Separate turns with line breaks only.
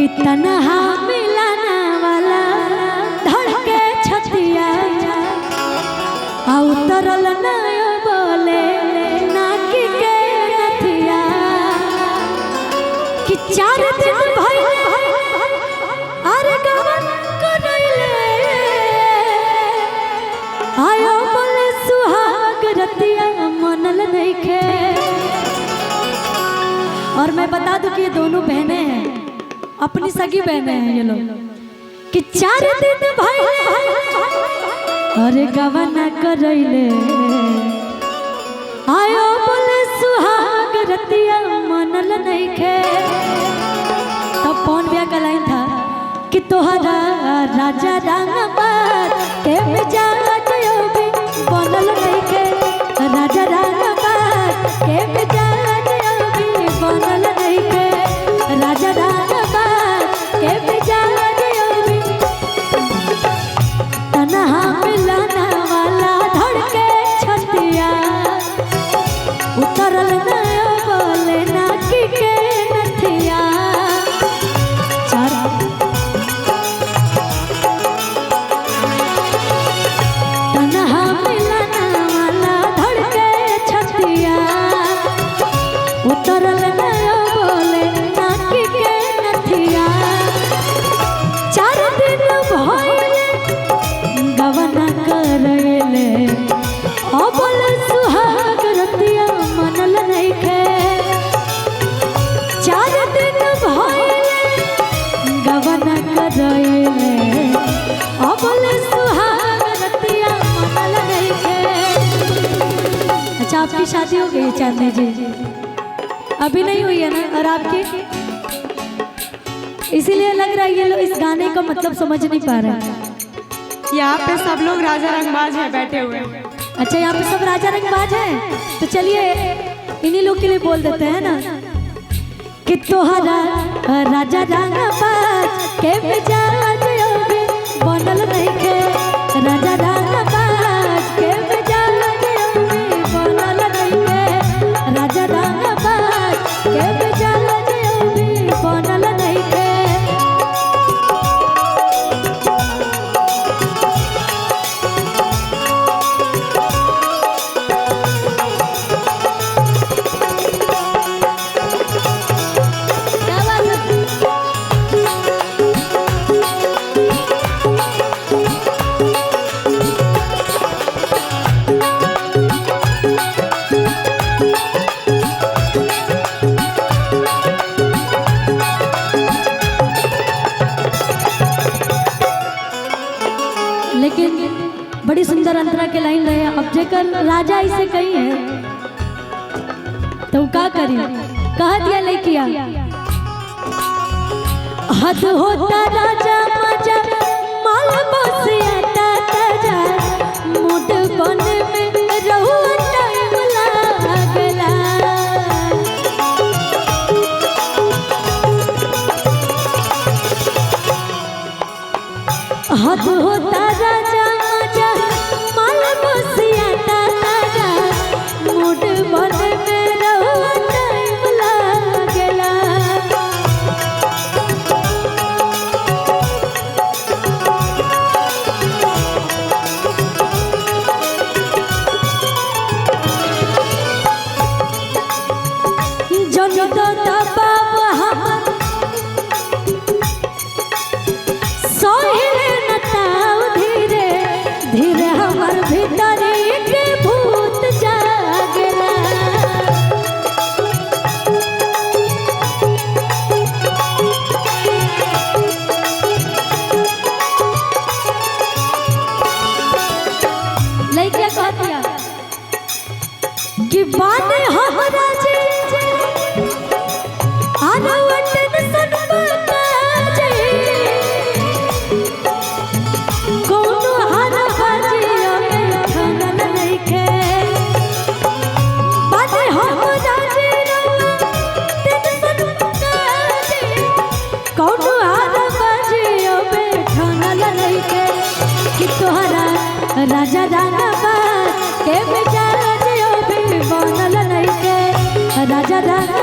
कि तन्हा मिलाना वाला धड़के छतिया आ उतरल नयो बोले नाकी के नथिया कि 4 दिन भइले अरे गवन करैले आयो बोले सुहाग रतिया मनल नइखे। और मैं बता दूं कि ये दोनों बहनें हैं, अपनी सगी बहनें हैं ये लोग, कि 4 दिन भइले अरे गवना करैले आयो बोले सुहाग रतिया मनल नइखे। तब कौन ब्याह का लाइन था कि तोहरा राजा रंगबाज के मिजाज भी बनल नइखे, राजा रंगबाज के मिजाज भी बनल नइखे, राजा रंगबाज के मिजाज भी तन्हा मिलाना वाला धड़के छतिया उतरल नयो बोले नाकी के नथिया। तन्हा मिलाना वाला धड़के छतिया उतरल नयो बोले नाकी के नथिया। 4 दिन भइले गवना करैले ओ बोले सुहाग रतिया मनल नइखे। 4 दिन भइले गवना करैले ओ बोले सुहाग रतिया मनल नइखे। अच्छा, आपकी शादी हो गई चांदनी जी? अभी नहीं हुई है ना? और आपकी? इसीलिए लग रहा है ये लोग इस गाने का मतलब समझ नहीं पा रहे हैं।
यहाँ पे सब लोग राजा रंगबाज है बैठे हुए।
अच्छा, यहाँ पे सब राजा रंगबाज हैं, तो चलिए इन्हीं लोग के लिए बोल देते हैं ना कि तोहरा राजा रंगबाज के मिजाज भी बनल नइखे, राजा रंगबाज के मिजाज भी बनल नइखे, राजा रंगबाज के मिजाज भी बनल नइखे। लेकिन बड़ी सुंदर अंतरा के लाइन रहे। अब जेकर राजा इसे कही है तो का करी, कह दिया लइकिया हद होता राजा मजा माल बसिया ताजा मोट बन में रहुआ टाइम लागला। हद होता राजा मजा माल बसिया ताजा मोट बन में रहुआ टाइम लागला। जन तो दबाव हमर सोहिले नताव धीरे धीरे हमर भीतरी के भूत जागला। लइका कहतिया कि बाने हमरा जे आनवटन सनबता जे कोनो हार बाजियो में ठनल नइखे। बाने हमरा जे तन सनबता जे कोनो हार बाजियो में ठनल नइखे कि तोहरा राजा रंगबाज के मिजाज भी बनल नइखे, राजा रंग